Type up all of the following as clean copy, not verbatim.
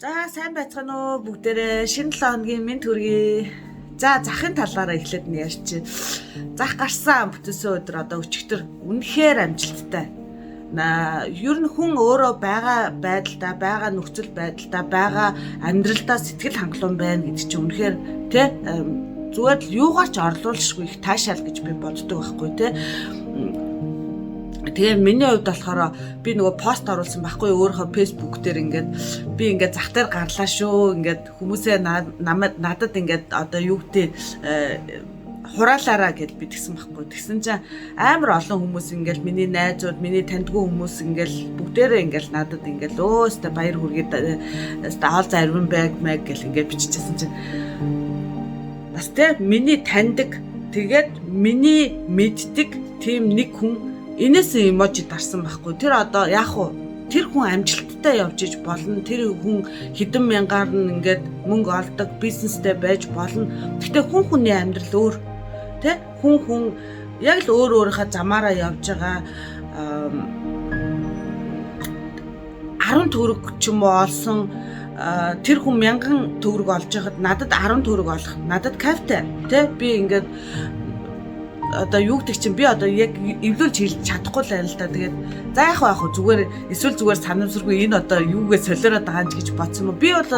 За сайн байцгаана уу бүгдээрээ шинэ 7 хоногийн мэд хүргэе. За захын талаараа эхлээд нь ярьчих. Зах гарсан бүтээсэн өдөр одоо өчигдөр үнэхээр амжилттай. Ер нь хүн өөрөө байгаа байдалдаа, байгаа нөхцөл байдалдаа, байгаа амьдралдаа сэтгэл хангалуун байна гэдэг чинь үнэхээр тий зүгээр л юугаар ч орлуулшгүй их таашаал гэж би боддог байхгүй тий. Тэгээ миний хувьд болохоор би нөгөө пост оруулсан байхгүй өөрийнхөө фэйсбүүк дээр ингээд би ингээд зах дээр гарлаа шүү ингээд хүмүүсээ надад ингээд одоо юу гэдэг хураалаараа гэд би тэгсэн байхгүй. Тэгсэн чинь амар олон хүмүүс ингээд миний найзууд, миний таньдгүй хүмүүс ингээд бүгдээрээ ингээд надад ингээд өөстө баяр хүргээд аал зарвин байг мэг гэл ингээд биччихсэн чинь бас тэ миний таньдаг тэгээд миний мэддэг тийм нэг хүн энэс эможи дарсан байхгүй. Тэр одоо яах вэ? Тэр хүн амжилттай явж иж болно. Тэр хүн хэдэн мянгаар нь ингээд мөнгө олдог, бизнестэй байж болно. Гэхдээ хүн хүний амьдрал өөр. Тэ? Хүн яг л өөрийнхөө замаараа явж байгаа 10 төгрөг ч юм уу олсон тэр хүн 1000 төгрөг олж байхад надад 10 төгрөг олох. Надад кайфтай. Тэ? Би ингээд одоо юу гэдэг чинь би одоо яг эвлүүлж хэлж чадахгүй л байл та. Тэгээд за яах вэ зүгээр эсвэл зүгээр санамсаргүй энэ одоо юугээ солиороод байгаа юм гэж бодсон юм. Би бол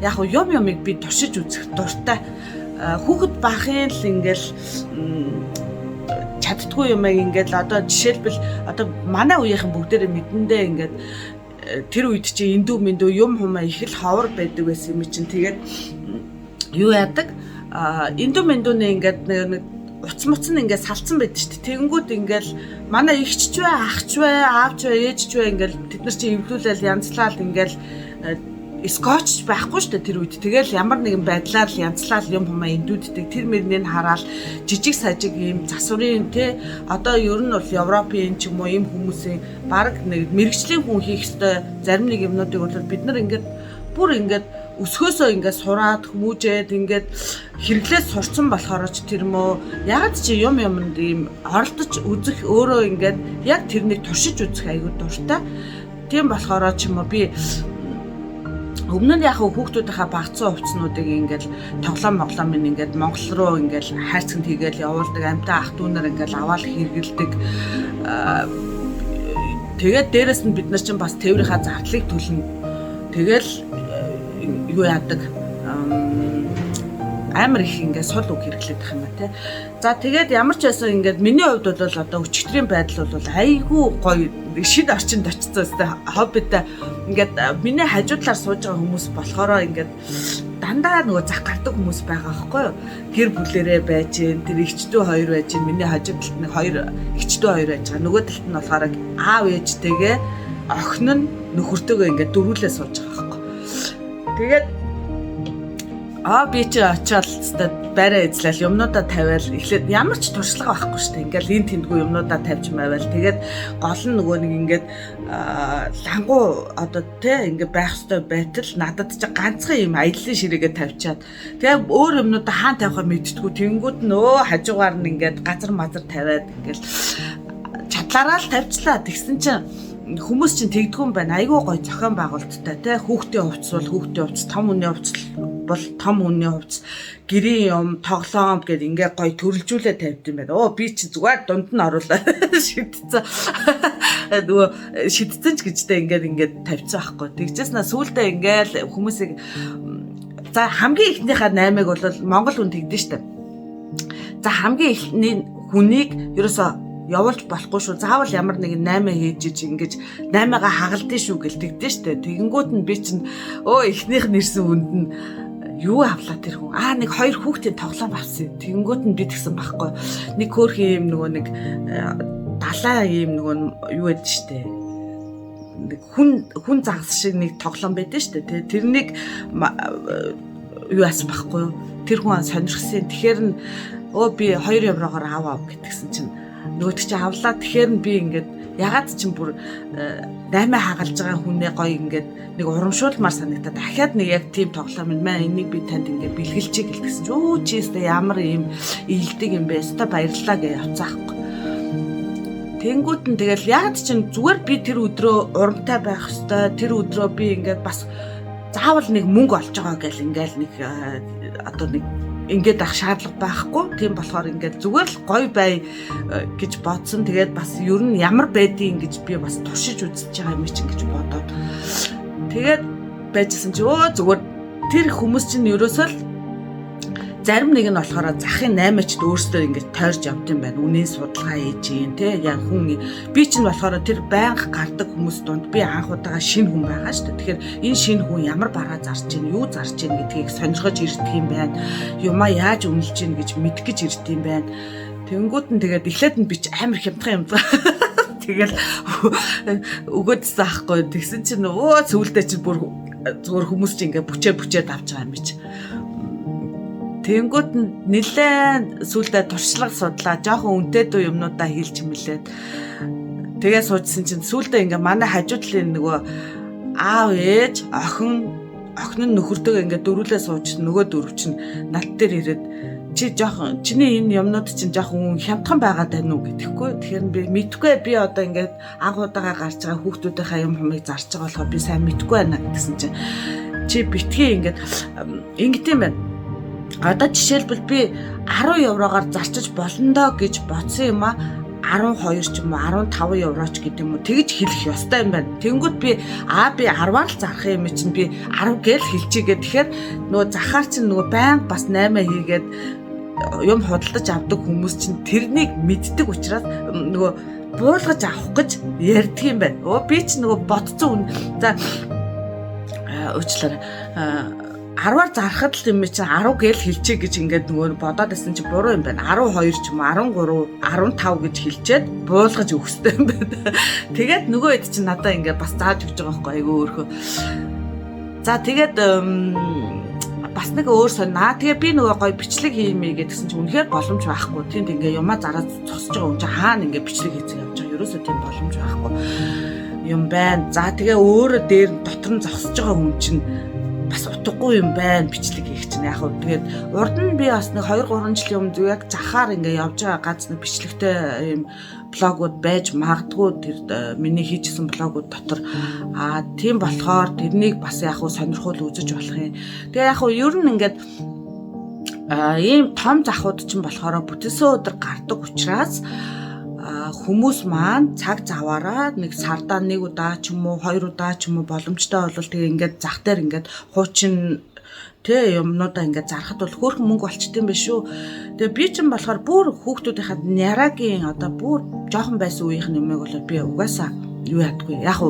яг юмыг би туршиж үзэх дуртай. Хүүхэд бахын л ингээл чаддгүй юмыг ингээл одоо жишээлбэл одоо манай үеийнхэн бүгдээрээ мэдэндээ ингээд тэр үед чи индүү юм хумаа их л ховор байдаг байсан юм чинь тэгээд юу яадаг индүү ингээд нэг уц муцн ингээд салцсан байдаг шүү дээ. Тэгэнгүүт ингээд манай ихч ч бай, ах ч бай, аав ч бай, ээж ч бай ингээд тэд нар чинь эвлүүлэл янзлал ингээд скотч байхгүй шүү дээ тэр үед. Тэгэл ямар нэгэн байдлаар л янзлал юм хумаа эндүүддэг. Тэр мөрнийг хараад жижиг сажиг ийм засварын те одоо ер нь бол Европын ч юм уу ийм хүмүүсийн баг нэг мэрэгчлийн хүн хийх ёстой зарим нэг юмнуудыг бол бид нар ингээд бүр ингээд өсгөөсөө ингээд сураад хүмүүжээд ингээд хэрэглээд сурцсан болохоор ч тэр мөө яг чи юмд ийм оролдож үзэх өөрөө ингээд яг тэрнийг туршиж үзэх аягүй дуртай. Тийм болохоор ч юм уу би өмнө нь яг хүүхдүүдийнхаа багцсан хувцснуудыг ингээд тоглоом минь ингээд Монгол руу ингээд хайрцагт хийгээл явуулдаг амьтаа ах дүүнэр ингээд аваад хэрэгэлдэг. Тэгээд дээрэс нь бид нар чинь бас тээврийнхаа зардлыг төлнө. Тэгэл юу яадаг амар их ингээд сул үг хэрэглээд байх юм ба тий. За тэгээд ямар ч байсан ингээд миний хувьд бол одоо өчигдрийн байдал бол айгүй гоё шинэ орчинд очсон өстэй хоббитай ингээд миний хажуудлаар сууж байгаа хүмүүс болохоро ингээд дандаа нөгөө зах гардаг хүмүүс байгаа байхгүй юу. Гэр бүлэрээ байж гэн тэр эгчдүү хоёр байж гэн миний хажуу талд нэг хоёр эгчдүү хоёр байж байгаа. Нөгөө талд нь болохоор аав ээжтэйгээ охин нь нөхөртөөгөө ингээд дөрвөлээ сууж байгаа байхгүй. Тэгээд би чи очиад байраа эзлээл юмнуудаа тавиал эхлээд ямар ч туршлага байхгүй шүү дээ. Ингээл энэ тэндгүй юмнуудаа тавьж байвал тэгээд гол нь нөгөө нэг ингээд лангуу одоо тий ингээд байх ёстой байтал надад чи ганцхан юм аяллаа ширээгээ тавьчаад тэгээд өөр юмнуудаа хаан тавихаа мэдтгүү тэнгүүд нөө хажуугаар нь ингээд газар мазар тавиад ингээл чадлаараа л тавьчлаа. Тэгсэн чинь хүмүүс чинь тэгдгүүн байна. Айгүй гоё зохион байгуулалттай тий хүүхдийн хувцс бол хүүхдийн хувцс, том хүний хувцс бол том хүний хувцс, гэрийн юм, тоглоом гэд ингээ гоё төрөлжүүлээ тавьд юм байна. Би чи зүгээр дунд нь оруулаа шидцэн. Нөгөө шидцэн ч гэжтэй ингээд тавьцсан байхгүй. Тэгжээснаа сүүлдээ ингээл хүмүүсийг за хамгийн ихнийхээ 8-ыг бол Монгол хүн тэгдэж штэ. За хамгийн ихний хүнийг ерөөсөө явуулж болохгүй шүү. Заавал ямар нэгэн 8 хийж иж ингэж 8-аа хагалдсан шүү гэлдэгдэн штэ. Тэгэнгүүт нь би чинь эхнийх нэрсэн хүнд нь юу авлаа тэр хүн. Нэг хоёр хүүхдийн тоглоом авсан. Тэгэнгүүт нь би тэгсэн байхгүй. Нэг хөөрхөн юм нөгөө нэг далаа юм нөгөө юу гэдэг штэ. Нэг хүн загас шиг нэг тоглоом байдэн штэ. Тэрнийг юу асан байхгүй. Тэр хүн сонирхсан. Тэгэхээр нь би 2 еврогоор аваа гэдгсэн чинь нөгөөд чи авлаа. Тэгэхээр би ингээд ягаад ч юм бүр 8 хагалж байгаа хүнээ гоё ингээд нэг урамшуулмаар санагдаад дахиад нэг яг тийм тоглоом юм байна. Энийг би танд ингээд бэлгэлчээ гэлтгсэн чи чийстэй ямар юм ийдэг юм бэ? Өстой баярлалаа гэж явцаахгүй. Тэнгүүт нь тэгэл ягаад ч юм зүгээр би тэр өдрөө урамтай байх хэвээр тэр өдрөө би ингээд бас заавал нэг мөнгө олж байгаа гэл ингээл нэг одоо нэг ингээд ах шаардлага байхгүй. Тийм болохоор ингээд зүгээр л гоё бай гэж бодсон. Тэгээд бас ер нь ямар байдгийг гэж би бас туршиж үзэж байгаа юм чинь гэж бодоод тэгээд байжсэн чи зүгээр тэр хүмүүс чинь ерөөсөө л зарим нэг нь болохоор захын 8-ачд өөрсдөө ингэж тойрж явд юм байна. Үнийн судалгаа хийж юм те. Яг хүн би чинь болохоор тэр байнга гардаг хүмүүс донд би анх удаага шинэ хүн байгаа шүү дээ. Тэгэхээр энэ шинэ хүн ямар бараа зарж гин, юу зарж гин гэдгийг сонирхож ирдэг юм байна. Юмаа яаж үнэлж гин гэж мэдэх гэж ирдэг юм байна. Тэнгүүд нь тэгээд эхлээд нь би ч амар хямдхан юм даа. Тэгэл өгөөдсөн ахгүй. Тэгсэн чинь цөвлдөө чинь бүр зүгээр хүмүүс чинь ингээ бүчээд авч байгаа юм биш. Тэнгүүд нь нэлээд сүулдэ туршлага судлаа, жоохон үнэтэй дүү юмнуудаа хийлж мэлээд тэгээ суужсэн чинь сүулдэ ингээ манай хажуудлын нөгөө аав ээж охин нь нөхөртөө ингээ дөрүлээ сууж нөгөө дөрөв чинь над дээр ирээд чи жоохон чиний энэ юмнууд чинь жоохон хямдхан байгаад байна уу гэдэхгүй. Тэгэхээр би мэдгүй би одоо ингээд анх удаага гарч байгаа хүүхдүүдийнхаа юм хумыг зарж байгаа болохоор би сайн мэдгүй байна гэсэн чинь чи битгий ингээд юм байна. Одоо жишээлбэл би 10 евроор зарчиж болно доо гэж бодсон юм а 12 ч юм уу 15 евроч гэдэг юм уу тэгж хэлэх ёстой юм байна. Тэнгүүд би 10-аар л зарах юм чинь би 10 гээл хэлчихье. Тэгэхээр нөгөө захаар чинь нөгөө байнга бас 8 хийгээд юм худалдаж авдаг хүмүүс чинь тэрнийг мэддэг учраас нөгөө буулгаж авах гэж ярьдаг юм байна. Би ч нөгөө бодцсон за уучлаарай 10-аар зарахад л юм чинь 10 гээл хэлчихье гэж ингээд нөгөө бодоод байсан чи буруу юм байна. 12 ч юм уу 13, 15 гэж хэлчихэд буулгаж өгөхтэй юм байна. Тэгээд нөгөө хэд чинь надаа ингээд бас зааж өгч байгаа байхгүй айгүй өөрхөө. За тэгээд бас нэг өөр сонаа. Тэгээ би нөгөө гоё бичлэг хиймээ гэдгсэн чинь үнэхээр боломж байхгүй. Тэнд ингээ юмаа зараад зогсож байгаа юм чи хаана ингээ бичлэг хийцэн явж байгаа. Ерөөсөө тийм боломж байхгүй юм байна. За тэгээ өөрөө дээр дотор нь зогсож байгаа хүн чинь бас утгагүй юм байна бичлэг хийх чинь. Яг хөө тэгээд урд нь би бас нэг 2-3 жилийн өмнө яг захаар ингээ явж байгаа ганц нэг бичлэгтэй юм блогууд байж магадгүй тэр миний хийжсэн блогууд дотор тийм болохоор тэрнийг бас яг хөө сонирхол үзэж болох юм. Тэгээ яг хөө ер нь ингээд ийм том захууд чинь болохоор бүтээсэн өдөр гардаг учраас хүмүүс маань цаг заваараа нэг сардаа нэг удаа ч юм уу 2 удаа ч юм уу боломжтой бол тэгээ ингээд зах дээр ингээд хуучин тэ юмнуудаа ингээд зарахад бол хөөрхөн мөнгө болчт юм биш үү. Тэгээ би ч юм болохоор бүр хүүхдүүдийнхээ нярагийн одоо бүр жоохон байсан үеийнх юмыг бол би угаасаа юу ядгүй. Яг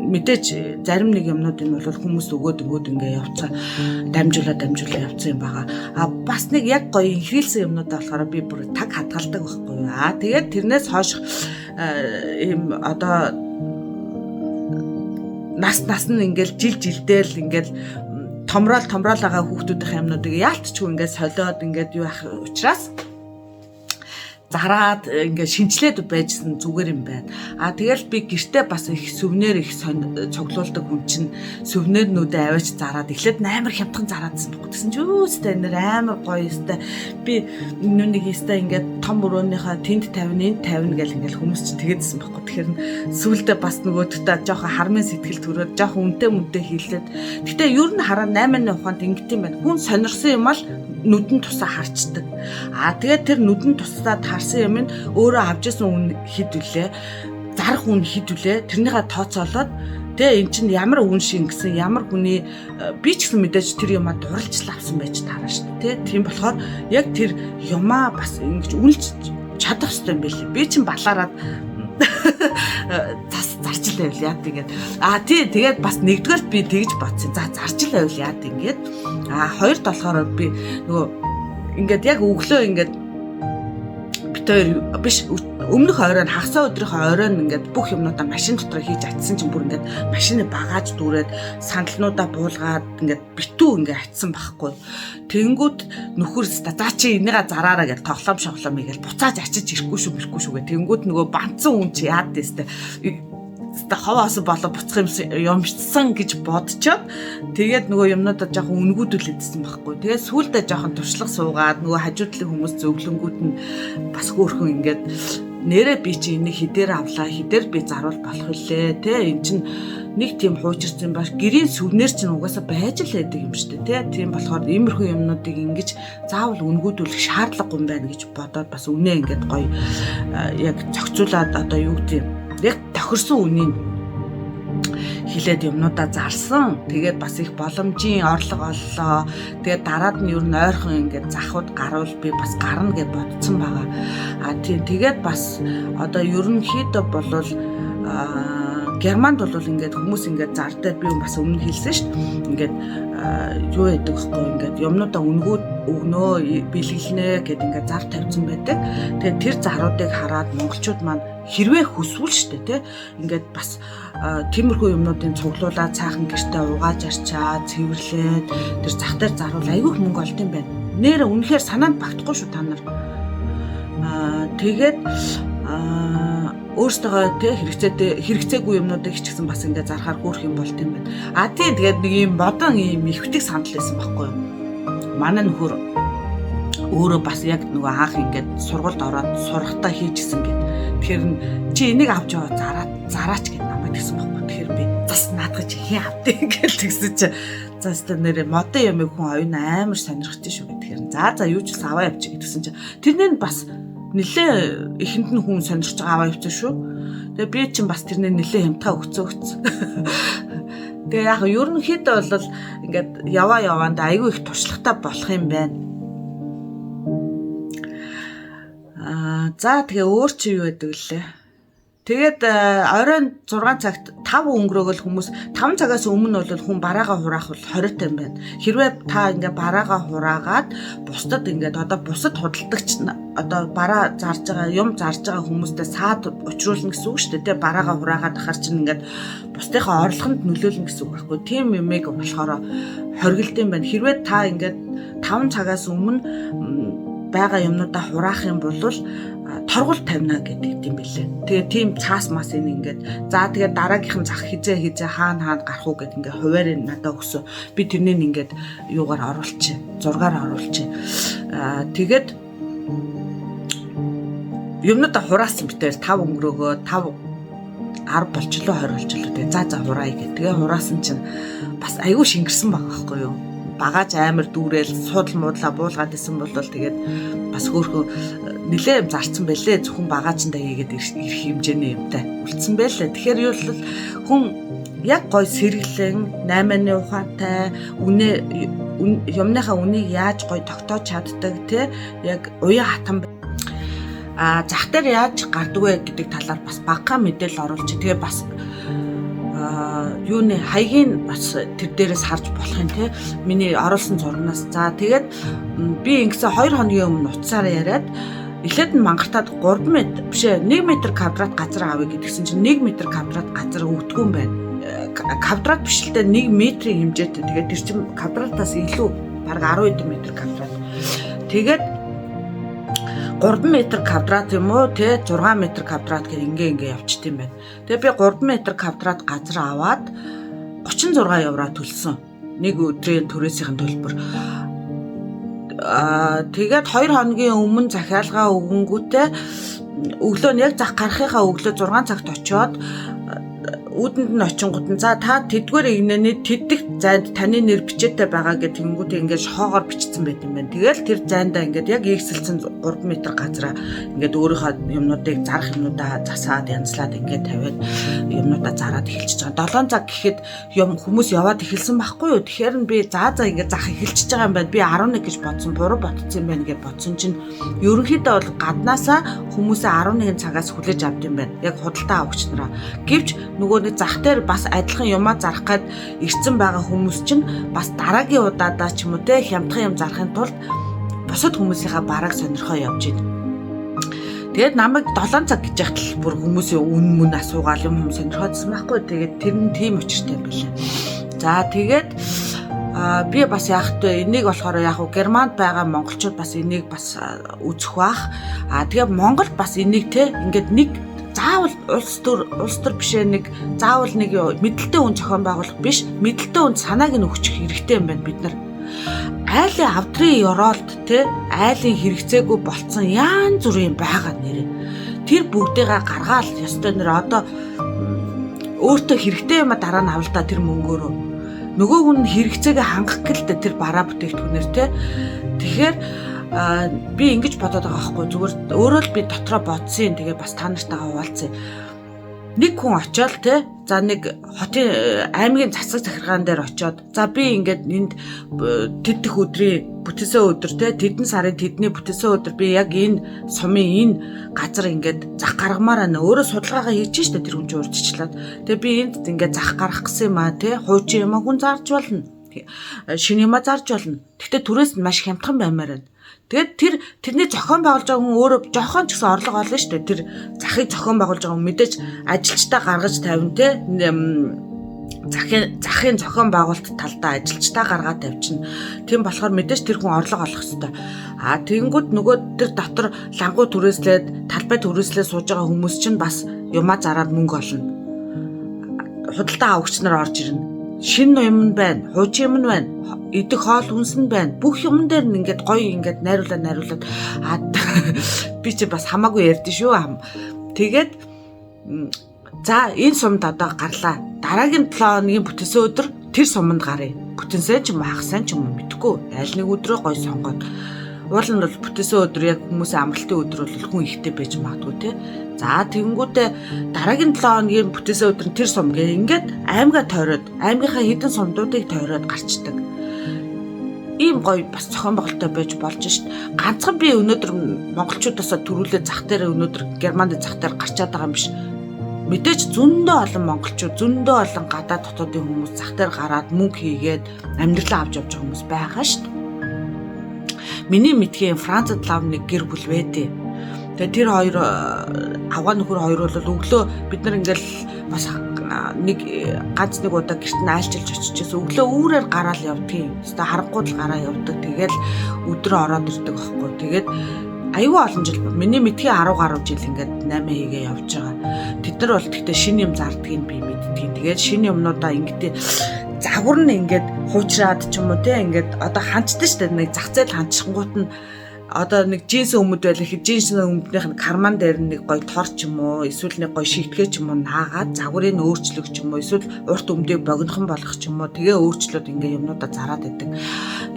мэдээж зарим нэг юмнууд нь бол хүмүүс өгөөд ингээ явцгаа дамжуулаад явцсан юм байгаа. Бас нэг яг гоё инхрийлсэн юмнуудаа болохоор би бүр таг хадгалдаг байхгүй юу. Тэгээд тэрнээс хойш ийм одоо нас нь ингээл жилдээ л ингээл томрол байгаа хүүхдүүдийн юмнуудыг яалтчгүй ингээд солиод ингээд юу ах учраас зараад ингээд шинчлээд байжсэн зүгээр юм байна. Тэгэл би гэртээ бас их сүвнэр их цуглуулдаг хүн чинь сүвнэрнүүдээ аваач зараад эхлээд амар хямдхан зараадсан байхгүй. Тэгсэн чи өөстэй нэр амар гоё өстэй. Би нүг өстэй ингээд том өрөөнийхөө тэнд 50 энд 50 гэл ингээд хүмүүс чинь тэгээдсэн байхгүй. Тэгэхээр сүулдэ бас нөгөөдөө жоохон хармын сэтгэл төрөөд жоохон үнтэй хийлээд. Гэтэ ер нь хараа 8-ны ухаанд ингээд юм байна. Хүн сонирсон юм ал нүдэн тусаа харчдаг. Тэгээд тэр нүдэн тусаад харсан юм нь өөрөө авч исэн үн хэд үлээ, зарах үн хэд үлээ, тэрнийхээ тооцоолоод тэгээ эн чинь ямар үн шин гэсэн ямар хүний би ч гэсэн мэдээж тэр юмаа дурлжлаа авсан байж таарна шүү дээ. Тийм болохоор яг тэр юмаа бас ингэж үнэлж чадах хэрэгтэй юм билий. Би чинь балаараад зарчил байвал яа тэгээд тэгээд бас нэгдүгээр би тэгж бодсон. За зарчил байвал яа тэгээд хоёрт болохоор би нөгөө ингээд яг өглөө ингээд битээр биш өмнөх оройн хагасаа өдрийнхөө оройн ингээд бүх юмнуудаа машин дотор хийж атсан чинь бүр ингээд машины багаж дүүрээд сандалнуудаа буулгаад ингээд битүү ингээд атсан байхгүй. Тэнгүүд нөхөрс за чи энийгээ зараараа гэж тоглоом шоглоомыг буцааж ачиж ирэхгүй шүү гэ. Тэнгүүд нөгөө банцсан хүн чи яад дэстэй хаваас болоо буцах юмсан гэж бодчоод тэгээд нөгөө юмнуудаа жоохон үнгүүдүүлээдсэн байхгүй. Тэгээд сүүлдээ жоохон туршлага суугаад нөгөө хажуудлын хүмүүс зөвлөнгүүд нь бас хөөрхөн ингээд нэрээ би чи энийг хідээр авлаа, хідээр би заруул болох вүлээ те. Эн чинь нэг тийм хуучирсан баш гэрийн сүрнэр чинь угаасаа байж л байдаг юм шүү дээ те. Тийм болохоор иймэрхүү юмнуудыг ингэж заавал үнгүүдүүлэх шаардлагагүй юм байна гэж бодоод бас үнэ ингээд гоё яг зохицуулаад одоо юу гэдэг яг тохирсон үнийг хилээд юмнуудаа зарсан. Тэгээд бас их боломжийн орлого оллоо. Тэгээд дараад нь ер нь ойрхон ингээд захууд гарвал би бас гарна гэж бодсон байгаа. Тийм тэгээд бас одоо ерөнхийдөө болвол Германд бол ингээд хүмүүс ингээд зардаа би бас өмнө хэлсэн шүү дээ. Ингээд юу яадаг вэ? Ингээд юмнуудаа үнгүүд өгнөө, бэлгэлнэ гэд ингээд зар тавьсан байдаг. Тэгээд тэр заруудыг хараад монголчууд маань хэрвээ хүсвэл шүү дээ, тэ. Ингээд бас тиймэрхүү юмнуудын цуглуулаад цаахан гэртээ угааж арчаад, цэвэрлээд тэр зах дээр заруул айгүйх мөнгө олд юм байна. Нэр үнэхээр санаанд багтахгүй шүү та нар. Тэгээд өөртөө тэ хэрэгцээгүй юмнуудыг хичгсэн бас ингээд зарахаар хөөх юм болт юм байна. Тийм тэгээд нэг юм модон юм ихвтэг санал байсан байхгүй юу? Манай нөхөр өөрөө бас яг нөгөө анх ингээд сургуульд ороод сурахтаа хийжсэн гэд. Тэгэхээр чи энийг авч яваа зараач гэд намайг тэгсэн байхгүй. Тэгэхээр би бас наадах чи хин авдээ гэж тэгсэн чи за өстө нэрээ модон юм хүн оюун амар сонирхчих шүү гэхээр за юу ч аваа явчих гэдгсэн чи тэрнээ бас нэлээ ихэнд нь хүн сонирхож байгаа аваа явчих шүү. Тэгээ би чинь бас тэрнээ нэлээ хямтаа өгцөө. Тэгээ яг ерөнхийдөө бол ингээд яваанд айгүй их туршлагатай болох юм байна. За тэгээ өөр чи юу гэдэг лээ. Тэгээд оройн 6 цагт 5 өнгөрөөгөл хүмүүс 5 цагаас өмнө бол хүн бараагаа хураах бол 20 тань байна. Хэрвээ та ингээ бараагаа хураагаад бусдад ингээд одоо бусад худалдагч одоо бараа зарж байгаа юм зарж байгаа хүмүүстээ саад учруулна гэсэн үг шүү дээ. Тэ бараагаа хураагаад ахаар чинь ингээд бусдынхаа орлогонд нөлөөлнө гэсэн үг байхгүй. Тийм юмэг болохоор хоригдсон байна. Хэрвээ та ингээд 5 цагаас өмнө байгаа юмнуудаа хураах юм бол торгол тавина гэдэг юм билээ. Тэгээ тийм цаас мас энэ ингээд за тэгээ дараагийнх нь зах хизээ хаана гарах уу гэд ингээд хуваарь надад өгсөн. Би тэрнийг ингээд юугаар оруулчих, зургаар оруулчих. Тэгээд юмнуудаа хураасан битээр 5 өнгөрөөгөө 5 10 болчлоо 20 болчлоо. Тэгээ за хураая гэх. Тэгээ хураасан чинь бас айгүй шингэрсэн байгаа байхгүй юу? Багаж амар дүүрэл суудал муудлаа буулгаад исэн бол тэгээд бас хөөхөө нилээ юм зарцсан байлээ. Зөвхөн багаачндаа хийгээд ирэх хэмжээний юмтай үлдсэн байлээ. Тэгэхээр юу л хүн яг гой сэргэлэн 8-ны ухаантай юмныхаа үнийг яаж гой тогтоож чаддаг те яг уян хатан зах дээр яаж гардаг вэ гэдэг талаар бас багахан мэдээлэл оруулж тэгээ бас юуны хаягийг бас тэр дээрээс харж болох юм те миний оруулсан зурнаас за тэгээд би ингэсэн 2 хоногийн өмнө утсаараа яриад эхлээд нь мангартаад 3 м биш 1 м квадрат газар авъя гэдгсэн чинь 1 м квадрат газар өгдөггүй юм байна. Квадрат биш л дээ 1 метрийн хэмжээтэй. Тэгээд тэр чинь квадратаас илүү бараг 12 м квадрат. Тэгээд 3 м квадрат юм уу те 6 м квадрат гэх ингээ явчихт юм байна. Тэгээ би 3 м квадрат газар аваад 36 евро төлсөн. Нэг өдрийн төрөөсийн төлбөр. Тэгээд 2 хоногийн өмнө захиалгаа өгөнгүүтээ өглөө нь яг зах гарахынхаа өглөө 6 цагт очиод үүдэнд нь очингууд нь за та тэдгээр игнэний тэддэгт зайд таны нэр бичээтэй байгаа гэх тэнгүүтээ ингээд шоогоор бичсэн байт юм байна. Тэгэл тэр зайдаа ингээд яг ийгсэлсэн 3 м газараа ингээд өөрийнхөө юмнуудыг зарах юмнуудаа засаад янзлаад ингээд тавиад юмнуудаа зараад эхэлчихэж байгаа. 7 цаг гэхэд хүмүүс яваад эхэлсэн байхгүй юу? Тэгэхээр нь би за ингээд зах эхэлчихэж байгаа юм байна. Би 11 гэж бодсон, буруу ботсон юм байна гэж бодсон чинь ерөнхийдөө бол гаднаасаа хүмүүсээ 11 цагаас хүлээж авд юм байна. Яг худалдаа авагч нараа. Гэвч нөгөө зах дээр бас адилхан юмаа зарах гээд ирсэн байгаа хүмүүс чинь бас дараагийн удаадаа ч юм уу те хямдхан юм зарахын тулд бусад хүмүүсийнхаа бараг сонирхоо явж байна. Тэгээд намайг 7 цаг гэж яхад бүр хүмүүсийн үн асуугаал юм сонирхоодсон байхгүй. Тэгээд тэр нь тийм учиртай байлаа. За тэгээд би бас яахт энийг болохоор яг Германд байгаа монголчууд бас энийг бас үзэх бах. Тэгээд Монголд бас энийг те ингээд нэг заавал улс төр бишээ нэг заавал нэг мэдлэлтэй хүн зохион байгуулах биш мэдлэлтэй хүн санааг нь өгчих хэрэгтэй юм байна бид нар. Айлын авдрын ёроолт те айлын хэрэгцээгүй болцсон яан зүрийн байгаа нэрээ. тэр бүгдээгээ гаргаал ёстой нэр одоо өөртөө хэрэгтэй юм дараа нь авал та тэр мөнгөөрөө нөгөө хүн хэрэгцээгээ хангах гэлтэй тэр бараа бүтээгдэхүүнээр те. Тэгэхээр би ингэж бодоод байгаа байхгүй зүгээр өөрөө л би дотроо бодсон. Тэгээ бас та нартайгаа хуваалцъя. Нэг хүн очиод те за нэг хотын аймгийн засаг захиргаан дээр очиод за би ингээд энд тэдэх өдрийн бүтээсэн өдөр те тэдэн сарын тэдний бүтээсэн өдөр би яг энэ сумын энэ газар ингээд зах гаргамаар байна. Өөрөө судалгаагаа хийж штэ тэр хүн урдчлаад. Тэгээ би энд ингээд зах гаргах гэсэн юм а те хуучин юм хүн зарж болно. Шинэ юм зарж болно. Гэхдээ түрээс нь маш хямдхан баймаар байна. Тэгээд тэрний зохион байгуулж байгаа хүн өөрөө жоохон ч гэсэн орлого олно шүү дээ. Тэр захыг зохион байгуулж байгаа хүн мэдээж ажилчдаа гаргаж тавина те. Захын зохион байгуулалт талдаа ажилчдаа гаргаад тавьчихна. Тийм болохоор мэдээж тэр хүн орлого олох хэрэгтэй. Тэгэнгүүт нөгөө тэр дотор лангуу түрээслээд талбай түрээслээд сууж байгаа хүмүүс чинь бас юмаа зараад мөнгө олно. Худалдаа авагч нар орж ирнэ. Шинэ юм байна, хуучин юм байна, идэх хоол хүнс нь байна. Бүх юм дээр нь ингээд гоё ингээд найруулаад би чи бас хамаагүй ярьдэн шүү. Тэгээд за энэ сумд одоо гарлаа. Дараагийн 7 хоногийн бүтээсэн өдөр тэр суманд гарыг. Бүтэнсэн ч юм хагасан ч юм мэдэхгүй. Аль нэг өдрөө гоё сонгоод. Уул нь бол бүтээсэн өдөр яг хүмүүсийн амралтын өдөр бол хүн ихтэй байж магадгүй те. За тэгэнгүүтээ дараагийн 7 хоногийн бүтээсэн өдөр нь тэр сум гээ ингээд аймгаа тойроод аймгийнхаа хэдэн сумдуудыг тойроод гарчдаг. Ийм гоё бас зохион байгуулалттай байж болж шít. Ганцхан би өнөөдөр монголчуудаасаа төрүүлээ зах дээр өнөөдөр германд зах дээр гарчаад байгаа юм биш. Мэдээж зөндөө олон монголчууд зөндөө олон гадаад дотоодын хүмүүс зах дээр гараад мөнгө хийгээд амьдралаа авч явж байгаа хүмүүс байгаа шít. Миний мэдхийн Францад лав нэг гэр бүл байдэ. Тэгээ тэр хоёр аваа нөхөр хоёр бол өглөө бид нар ингээл бас нэг ганц нэг удаа гэрт нь айлчилж очижсэн. Өглөө үүрээр гараал явдгийг. Өөртөө харахгүй л гараа явдаг. Тэгэл өдрөө ороод ирдэг байхгүй. Тэгээд аюу олон жил миний мэдхийн 10 гаруй жил ингээд 8 хийгээ явж байгаа. Тэд нар бол тэгтээ шинэ юм зардгийг би мэдтгийн. Тэгээд шинэ юмнуудаа ингээд загвар нь ингээд хуучраад ч юм уу те ингээд одоо ханчдаг штэ нэг зах зээл ханчхангууд нь одоо нэг джинс өмд байл их джинс өмднийх нь карман дээр нэг гоё тор ч юм уу эсвэл нэг гоё шигтгэ ч юм уу наагаад загварыг өөрчлөх ч юм уу эсвэл урт өмдийг богинохон болгох ч юм уу тэгээ өөрчлөөд ингээ юмнуудаа зараад идэг.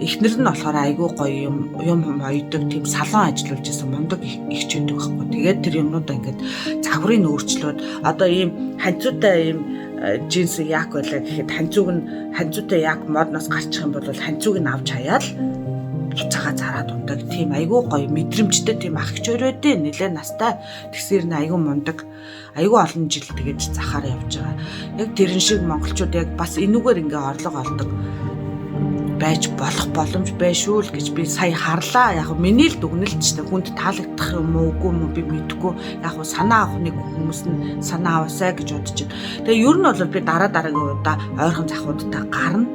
Эхнэр нь болохоор айгүй гоё юм ойдог тийм салон ажиллуулж байсан мундаг ихч байдаг байхгүй. Тэгээд тэр юмнуудаа ингээд загварыг өөрчлөөд одоо ийм ханцуутай ийм джинс яг байлаа гэхэд ханцуутай яг модноос гарчих юм бол ханцууг нь авч хаяал буцаага зараад ундаг тийм айгүй гоё мэдрэмжтэй тийм ах ч өрөөдөө нэлээ настай тэгсээр нь айгүй мундаг айгүй олон жил тэгэж захаар явж байгаа. Яг тэрэн шиг монголчууд яг бас энүүгээр ингээ орлого олдог байж болох боломж байшгүй л гэж би сая харлаа. Яг миний л дүгнэлт ч хүнд таалагдах юм уу үгүй юм би мэдэхгүй. Яг санаа авах нэг хүмүүс нь санаа аваасаа гэж бодож байна. Тэгээ ер нь бол би дараагийн удаа ойрхон захуудтай гарна.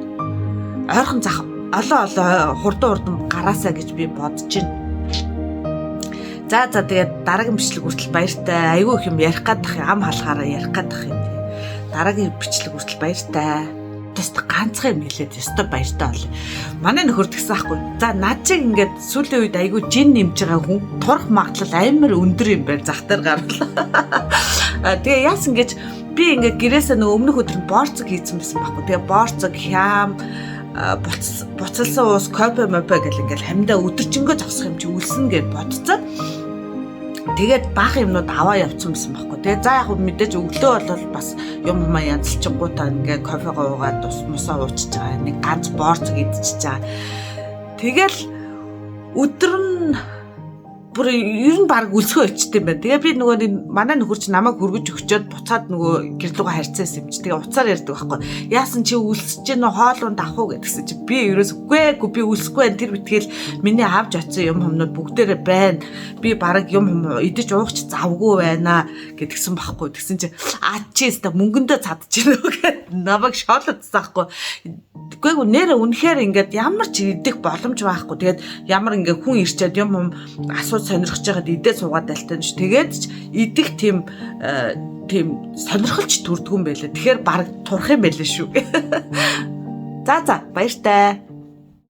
Ойрхон зах олоо хурдан гараасаа гэж би бодож байна. За тэгээд дараагийн бичлэг хүртэл баяртай. Айгүй их юм ярих гадах ам халахаараа ярих гадах юм. Дараагийн бичлэг хүртэл баяртай. Тэст ганцхан юм хэлээд өстой баяртай бол. Манай нөхөр тэгсэн аахгүй. За над чиг ингээд сүүлийн үед айгүй жин нэмж байгаа хүн турах магадлал амар өндөр юм байна. Зах дээр гарлаа. Тэгээ яасан гэж би ингээд гэрээсээ нөгөө өмнөх өдөр борцог хийсэн байсан байхгүй. Тэгээ борцог хям буцалсан уус кофе мопе гэл ингээл хамдаа өдөржингөө зогсох юм чи үлсэн гэж бодцоо. Тэгээд баах юмнууд аваа явцсан байсан байхгүй. Тэгээд за яг мэдээж өглөө бол бас юм янзлчингуудаа ингээ кофего уугаад мусаа уучиж байгаа. Нэг ганц борцог идчихэж байгаа. Тэгэл өдөр нь бүр ер нь баг үлсгөө ичтэй юм байна. Тэгээ би нөгөө манай нөхөр чи намайг хөргөж өгчөөд буцаад нөгөө гэрлүүгээ харьцаасан юм чи. Тэгээ уцаар ярьдаг байхгүй. Яасан чи үлсэж гэнэ хоолунд авах уу гэдгсэн чи би ерөөс үгүй би үлсэхгүй байна. Тэр битгэл миний авч оцсон юм хүмүүс бүгдээрээ байна. Би баг юм идэж уухч завгүй байна гэдгсэн байхгүй. Тэгсэн чи чи өстө мөнгөндөө цадж гинэ гэд намайг шоолодсон байхгүй. Үгүй нэрэ үнэхээр ингээд ямар ч идэх боломж байхгүй. Тэгээд ямар ингээд хүн ирчээд юм асууж сонирхож байгаад идээ суугаад байлтай ш. Тэгээд ч идэх тийм сонирхолч төрдгөн байлаа. Тэгэхээр баг турах юм байлаа шүү. За баяртай.